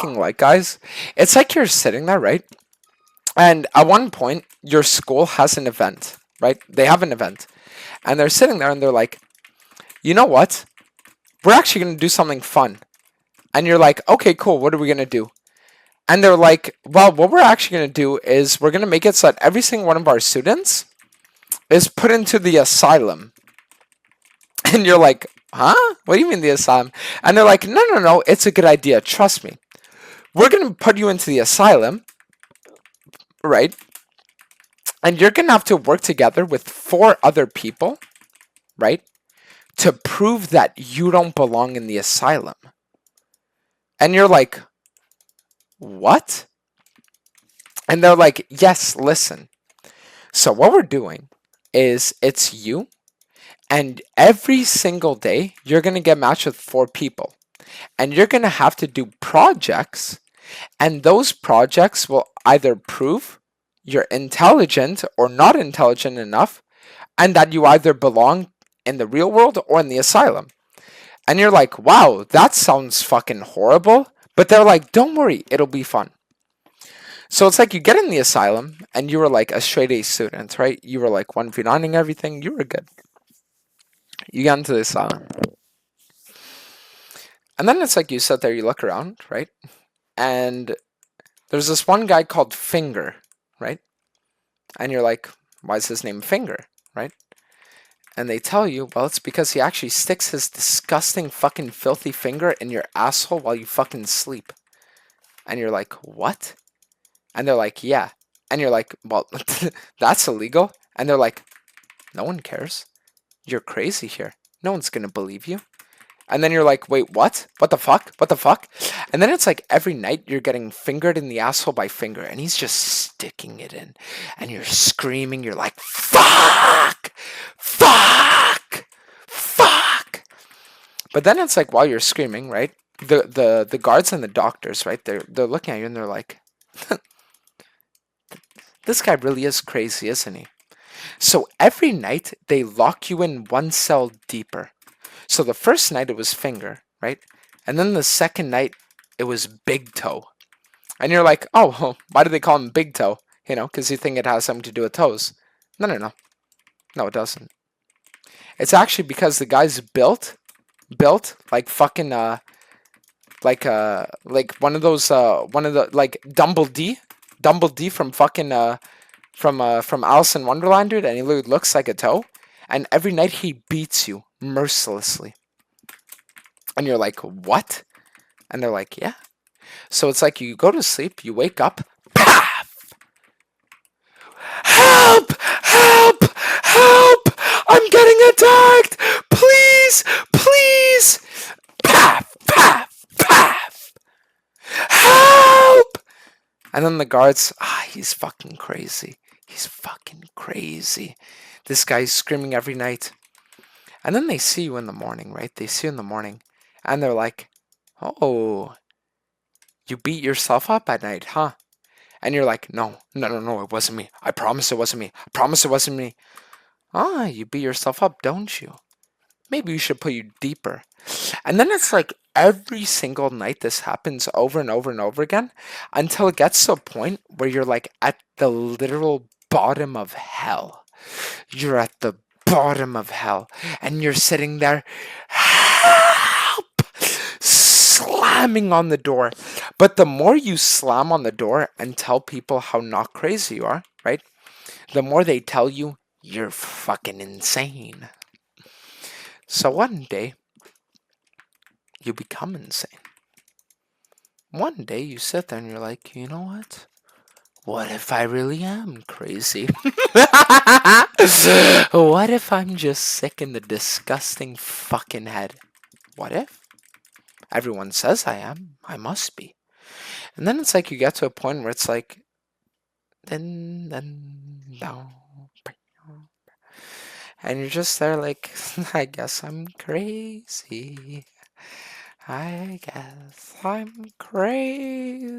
fucking like, guys? It's like you're sitting there, right? And at one point, your school has an event, right? They have an event. And they're sitting there and they're like, you know what? We're actually going to do something fun. And you're like, okay, cool. What are we going to do? And they're like, well, what we're actually going to do is we're going to make it so that every single one of our students is put into the asylum. And you're like, huh? What do you mean the asylum? And they're like, no, no, no. It's a good idea. Trust me. We're going to put you into the asylum, right? And you're going to have to work together with 4 other people, right? To prove that you don't belong in the asylum. And you're like, what? And they're like, yes, listen. So what we're doing is it's you, and every single day you're going to get matched with 4 people. And you're going to have to do projects, and those projects will either prove you're intelligent or not intelligent enough, and that you either belong in the real world or in the asylum. And you're like, wow, that sounds fucking horrible. But they're like, don't worry, it'll be fun. So it's like you get in the asylum and you were like a straight A student, right? You were like 1v9ing everything. You were good. You got into the asylum. And then it's like you sit there, you look around, right? And there's this one guy called Finger, right? And you're like, why is his name Finger, right? And they tell you, well, it's because he actually sticks his disgusting fucking filthy finger in your asshole while you fucking sleep. And you're like, what? And they're like, yeah. And you're like, well, that's illegal. And they're like, no one cares. You're crazy here. No one's gonna believe you. And then you're like, wait, what? What the fuck? What the fuck? And then it's like every night you're getting fingered in the asshole by Finger, and he's just sticking it in. And you're screaming, you're like, fuck! Fuck! Fuck! But then it's like while you're screaming, right? The guards and the doctors, right? They're looking at you and they're like, this guy really is crazy, isn't he? So every night they lock you in one cell deeper. So the first night it was Finger, right? And then the second night it was Big Toe. And you're like, oh, well, why do they call him Big Toe? You know, because you think it has something to do with toes. No, no, no. No, it doesn't. It's actually because the guy's built like fucking like one of those one of the like Dumble D from fucking from Alice in Wonderland, dude, and he looks like a toe. And every night he beats you mercilessly. And you're like, what? And they're like, yeah. So it's like you go to sleep, you wake up, paf! Help! Help! Help! I'm getting attacked! Please! Please! Paf! Paf! Paf! Help! And then the guards, he's fucking crazy. He's fucking crazy. This guy's screaming every night. And then they see you in the morning, right? They see you in the morning. And they're like, oh, you beat yourself up at night, huh? And you're like, no, no, no, no, it wasn't me. I promise it wasn't me. I promise it wasn't me. You beat yourself up, don't you? Maybe we should put you deeper. And then it's like every single night this happens over and over and over again until it gets to a point where you're like at the literal bottom of hell. You're at the bottom of hell and you're sitting there, help, slamming on the door. But the more you slam on the door and tell people how not crazy you are, right? The more they tell you you're fucking insane. So one day, you become insane. One day you sit there and you're like, you know what? What if I really am crazy? What if I'm just sick in the disgusting fucking head? What if? Everyone says I am. I must be. And then it's like you get to a point where it's like, no. And you're just there like, I guess I'm crazy. I guess I'm crazy.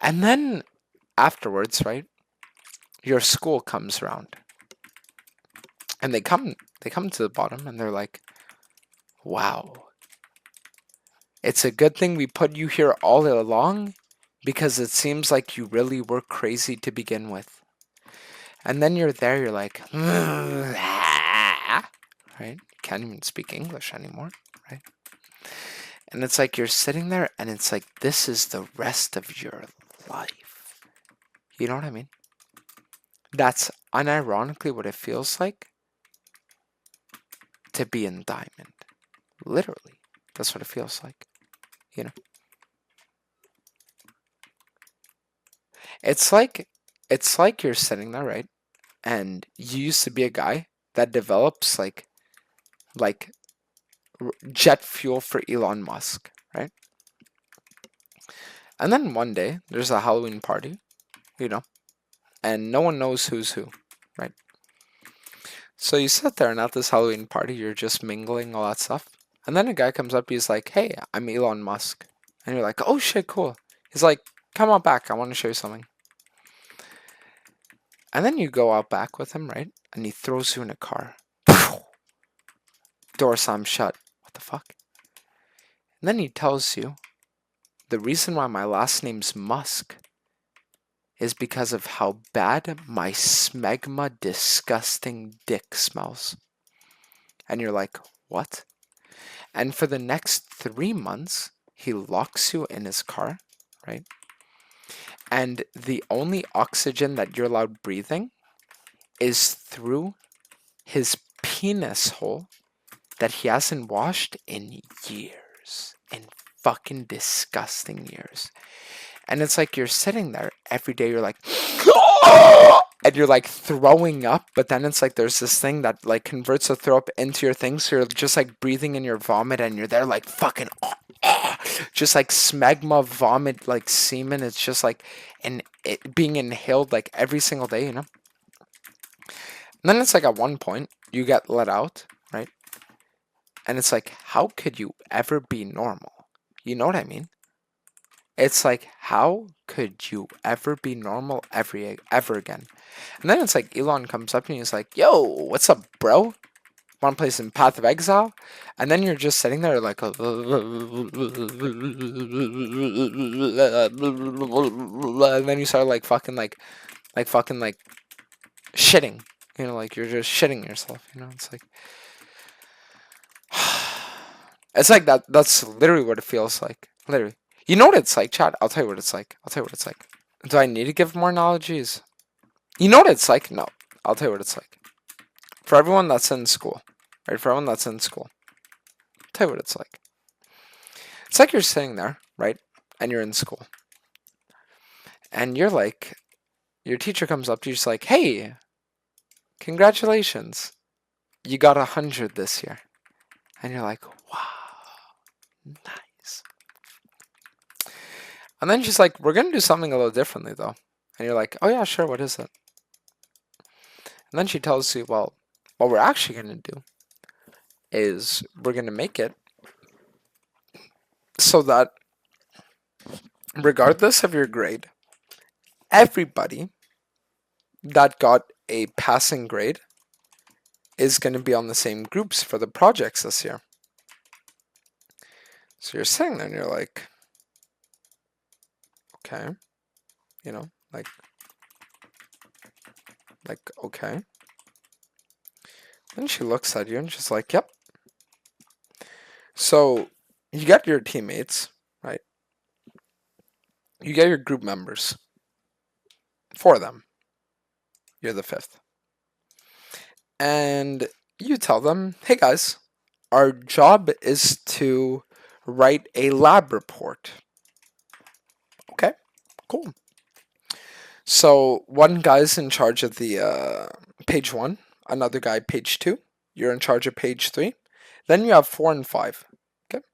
And then afterwards, right, your school comes around. And they come They come to the bottom and they're like, wow, it's a good thing we put you here all along because it seems like you really were crazy to begin with. And then you're there, you're like, right? You can't even speak English anymore, right? And it's like you're sitting there and it's like, this is the rest of your life. You know what I mean? That's unironically what it feels like to be in Diamond. Literally. That's what it feels like. You know? It's like you're sitting there, right? And you used to be a guy that develops like jet fuel for Elon Musk, right? And then one day there's a Halloween party, you know, and no one knows who's who, right? So you sit there and at this Halloween party, you're just mingling all that stuff. And then a guy comes up, he's like, hey, I'm Elon Musk. And you're like, oh shit, cool. He's like, come on back, I want to show you something. And then you go out back with him, right? And he throws you in a car. Door slammed shut. What the fuck? And then he tells you, the reason why my last name's Musk is because of how bad my smegma disgusting dick smells. And you're like, what? And for the next 3 months, he locks you in his car, right? And the only oxygen that you're allowed breathing is through his penis hole that he hasn't washed in years. In fucking disgusting years. And it's like you're sitting there every day, you're like, and you're like throwing up, but then it's like there's this thing that like converts the throw up into your thing, so you're just like breathing in your vomit and you're there like fucking just like smegma vomit like semen. It's just like it being inhaled like every single day, you know. And then it's like at one point you get let out, right? And it's like, how could you ever be normal? You know what I mean? It's like, how could you ever be normal ever again? And then it's like Elon comes up and he's like, yo, what's up, bro? Want to play some Path of Exile? And then you're just sitting there like, and then you start like fucking like shitting. You know, like you're just shitting yourself. You know, it's like, it's like that. That's literally what it feels like. Literally. You know what it's like, chat? I'll tell you what it's like. I'll tell you what it's like. Do I need to give more analogies? You know what it's like? No. I'll tell you what it's like. For everyone that's in school, right? For everyone that's in school, I'll tell you what it's like. It's like you're sitting there, right? And you're in school. And you're like, your teacher comes up to you, she's like, hey, congratulations. You got 100 this year. And you're like, wow, nice. And then she's like, we're going to do something a little differently, though. And you're like, oh, yeah, sure. What is it? And then she tells you, well, what we're actually going to do is we're going to make it so that regardless of your grade, everybody that got a passing grade is going to be on the same groups for the projects this year. So you're sitting there and you're like, okay, you know, like, okay. Then she looks at you and she's like, yep. So you got your teammates, right? You get your group members. 4 of them. You're the 5th. And you tell them, hey guys, our job is to write a lab report. Okay, cool. So one guy's in charge of the page 1, another guy page 2. You're in charge of page 3. Then you have 4 and 5. Okay,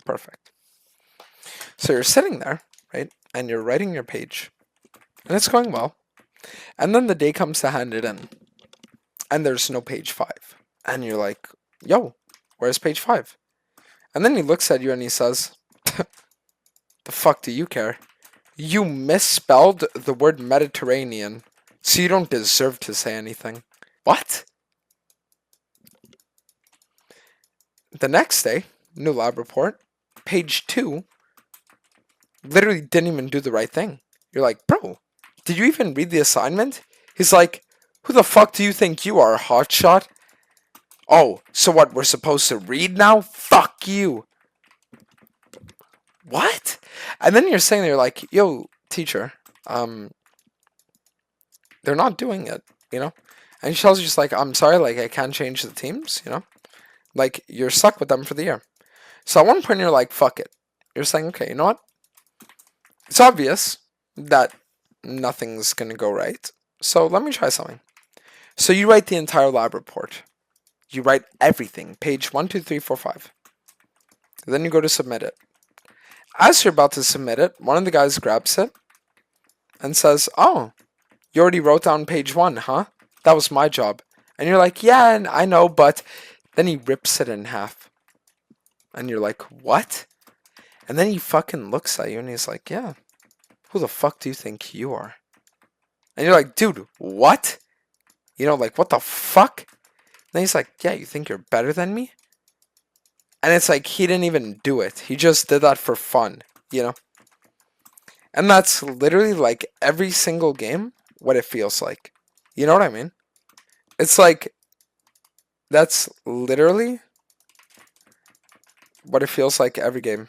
perfect. So you're sitting there, right, and you're writing your page, and it's going well. And then the day comes to hand it in, and there's no page 5. And you're like, yo, where's page 5? And then he looks at you and he says, the fuck do you care? You misspelled the word Mediterranean, so you don't deserve to say anything. What? The next day, new lab report, page 2, literally didn't even do the right thing. You're like, bro, did you even read the assignment? He's like, who the fuck do you think you are, hotshot? Oh, so what, we're supposed to read now? Fuck you. What? And then you're saying, you're like, yo, teacher, they're not doing it, you know? And she tells you just like, I'm sorry, like, I can't change the teams, you know? Like, you're stuck with them for the year. So at one point, you're like, fuck it. You're saying, okay, you know what? It's obvious that nothing's gonna go right. So let me try something. So you write the entire lab report. You write everything, page 1, 2, 3, 4, 5. Then you go to submit it. As you're about to submit it, one of the guys grabs it and says, oh, you already wrote down page 1, huh? That was my job. And you're like, yeah, and I know, but then he rips it in half. And you're like, what? And then he fucking looks at you and he's like, yeah, who the fuck do you think you are? And you're like, dude, what? You know, like, what the fuck? And then he's like, yeah, you think you're better than me? And it's like, he didn't even do it. He just did that for fun, you know? And that's literally like every single game, what it feels like. You know what I mean? It's like, that's literally what it feels like every game.